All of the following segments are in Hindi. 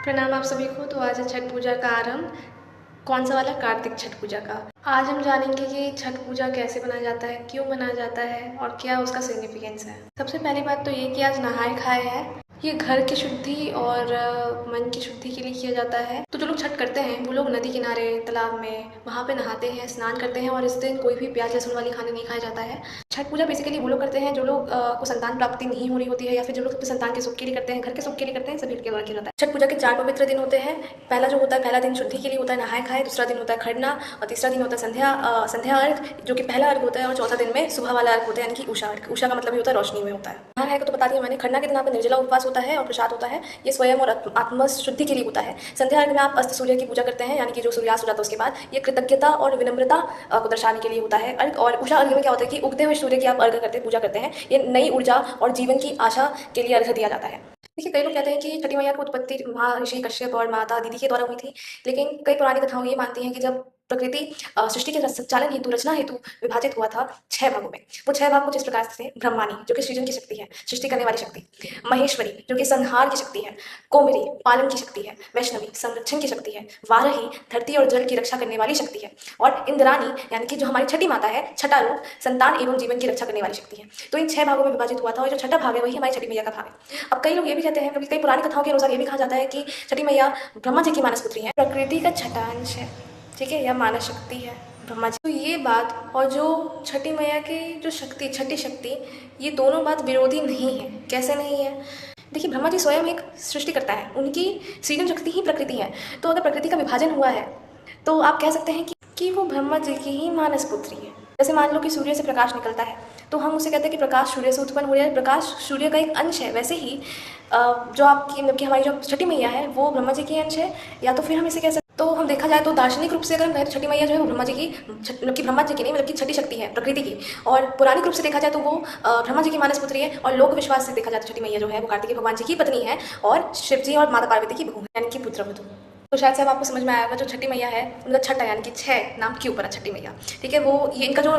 प्रणाम आप सभी को। तो आज है छठ पूजा का आरंभ। कौन सा वाला? कार्तिक छठ पूजा का। आज हम जानेंगे कि छठ पूजा कैसे मनाया जाता है, क्यों मनाया जाता है और क्या उसका सिग्निफिकेंस है। सबसे पहली बात तो ये कि आज नहाए खाए है। ये घर की शुद्धि और मन की शुद्धि के लिए किया जाता है। तो जो लोग छठ करते हैं वो लोग नदी किनारे, तालाब में, वहाँ पे नहाते हैं, स्नान करते हैं और इस दिन कोई भी प्याज लहसुन वाली खाना नहीं खाया जाता है। छठ पूजा बेसिकली वो लोग करते हैं जो लोग को संतान प्राप्ति नहीं हो रही होती है, या फिर जो लोग अपने संतान के सुख के लिए करते हैं, घर के सुख के लिए करते हैं, सभी के द्वारा किया जाता है। छठ पूजा के 4 पवित्र दिन होते हैं। पहला जो होता है, पहला दिन शुद्धि के लिए होता है, नहाए खाए। दूसरा दिन होता है खरना और तीसरा दिन होता है संध्या अर्घ, जो कि पहला अर्घ होता है। और चौथा दिन में सुबह वाला अर्घ होता है, यानी कि उषा अर्घ। उषा का मतलब ही होता है रोशनी में होता है। नहाए खाए को तो बता दिया मैंने। खरना के दिन आपका निर्जला उपवास होता है और प्रसाद होता है। ये स्वयं और आत्म शुद्धि के लिए होता है। संध्या अर्घ में आप अस्त सूर्य की पूजा करते हैं, यानी कि जो सूर्यास्त हो जाता है उसके बाद। ये कृतज्ञता और विनम्रता को दर्शाने के लिए होता है अर्घ। और उषा अर्घ में क्या होता है कि उगते हुए सूर्य की आप अर्घ करते हैं, पूजा करते हैं। ये नई ऊर्जा और जीवन की आशा के लिए अर्घ दिया जाता है। देखिए, कई लोग कहते हैं कि छठी मैया की उत्पत्ति महर्षि कश्यप और माता दीदी के द्वारा हुई थी, लेकिन कई पुरानी कथाओं ये मानती हैं कि जब प्रकृति सृष्टि के संचालन हेतु, रचना हेतु विभाजित हुआ था 6 भागों में। वो 6 भाग कुछ इस प्रकार से: ब्रह्मानी, जो कि सृजन की शक्ति है, सृष्टि करने वाली शक्ति; महेश्वरी, जो कि संहार की शक्ति है; कोमरी, पालन की शक्ति है; वैष्णवी, संरक्षण की शक्ति है; वारही, धरती और जल की रक्षा करने वाली शक्ति है; और इंद्रानी, यानी कि जो हमारी छठी माता है, छठा रूप, संतान एवं जीवन की रक्षा करने वाली शक्ति है। तो इन 6 भागों में विभाजित हुआ था और जो छठा भाग है वही हमारी छठी मैया का भाग है। अब कई लोग ये भी कहते हैं, कई पुरानी कथाओं के अनुसार ये भी कहा जाता है कि छठी मैया ब्रह्मा जी की मानस पुत्री है, प्रकृति का छठा अंश है, ठीक है, यह मानस शक्ति है ब्रह्मा जी। तो ये बात और जो छठी मैया की जो शक्ति, छठी शक्ति, ये दोनों बात विरोधी नहीं है। कैसे नहीं है? देखिए, ब्रह्मा जी स्वयं एक सृष्टि करता है, उनकी सृजन शक्ति ही प्रकृति है। तो अगर प्रकृति का विभाजन हुआ है तो आप कह सकते हैं कि वो ब्रह्मा जी की ही मानस पुत्री है। जैसे मान लो कि सूर्य से प्रकाश निकलता है, तो हम उसे कहते हैं कि प्रकाश सूर्य से उत्पन्न हो रहा है, प्रकाश सूर्य का एक अंश है। वैसे ही जो आपकी मतलब कि हमारी जो छठी मैया है वो ब्रह्मा जी की अंश है। या तो फिर हम इसे कह सकते, तो हम देखा जाए तो दार्शनिक रूप से अगर हम कहें तो छठी मैया जो है वो ब्रह्मा जी की, मतलब कि ब्रह्मा जी की नहीं, मतलब कि छठी शक्ति है प्रकृति की। और पुरानिक रूप से देखा जाए तो वो ब्रह्मा जी की मानस पुत्री है। और लोक विश्वास से देखा जाए तो छठी मैया जो है वो कार्तिकेय भगवान जी की पत्नी है और शिव जी और माता पार्वती की बहू है, यानी कि पुत्रवधू। तो शायद से अब आपको समझ में आया होगा जो छठी मैया है उनका छठा, यानी कि 6 नाम क्यों पड़ा छठी मैया, ठीक है। वो ये इनका जो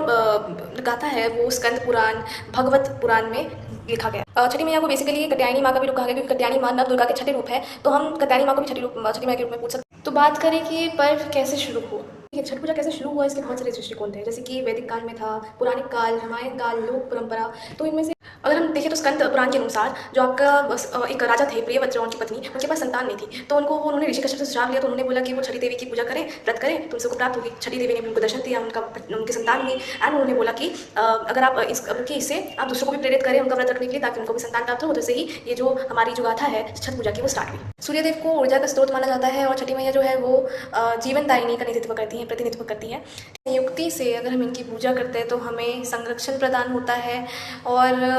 गाथा है वो स्कंद पुराण, भगवत पुराण में लिखा गया। छठी मैया को बेसिकली कात्यायनी माँ का भी रूप कहा गया, क्योंकि कात्यायनी माँ नव दुर्गा के छठे रूप है। तो हम कात्यायनी माँ को भी छठी मैया के रूप में पूछ सकते हैं। तो बात करें कि ये पर्व कैसे शुरू हुआ। ठीक है, छठ पूजा कैसे शुरू हुआ, इसके बहुत सारे दृष्टिकोण थे। जैसे कि वैदिक काल में था, पुराणिक काल, रामायण काल, लोक परंपरा। तो इनमें से अगर हम देखें तो स्कंद पुराण के अनुसार जो आपका एक राजा थे प्रियव्रत, उनकी पत्नी, उनके पास संतान नहीं थी। तो उन्होंने ऋषि कश्यप से सुझाव लिया। तो उन्होंने बोला कि वो छठी देवी की पूजा करें, व्रत करें, तो उनको प्राप्त होगी। छठी देवी ने भी उनको दर्शन दिया, उनकी संतान हुई। एंड उन्होंने बोला कि अगर आप इससे आप दूसरों को भी प्रेरित करें उनका व्रत रखने के लिए, ताकि उनको भी संतान प्राप्त हो। जैसे ही ये जो हमारी जो गाथा है छठ पूजा की वो स्टार्ट हुई। सूर्यदेव को ऊर्जा का स्रोत माना जाता है और छठी मैया जो है वो जीवनदायिनी का नेतृत्व करती हैं, प्रतिनिधित्व करती हैं। नियुक्ति से अगर हम इनकी पूजा करते हैं तो हमें संरक्षण प्रदान होता है और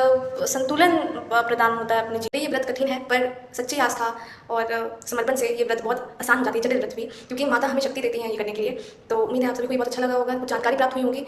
संतुलन प्रदान होता है अपने जीवन। ये व्रत कठिन है, पर सच्ची आस्था और समर्पण से ये व्रत बहुत आसान हो जाती है, जटिल व्रत भी, क्योंकि माता हमें शक्ति देती हैं ये करने के लिए। तो उम्मीद है आप सभी को ये बहुत अच्छा लगा होगा, कुछ जानकारी प्राप्त हुई होगी।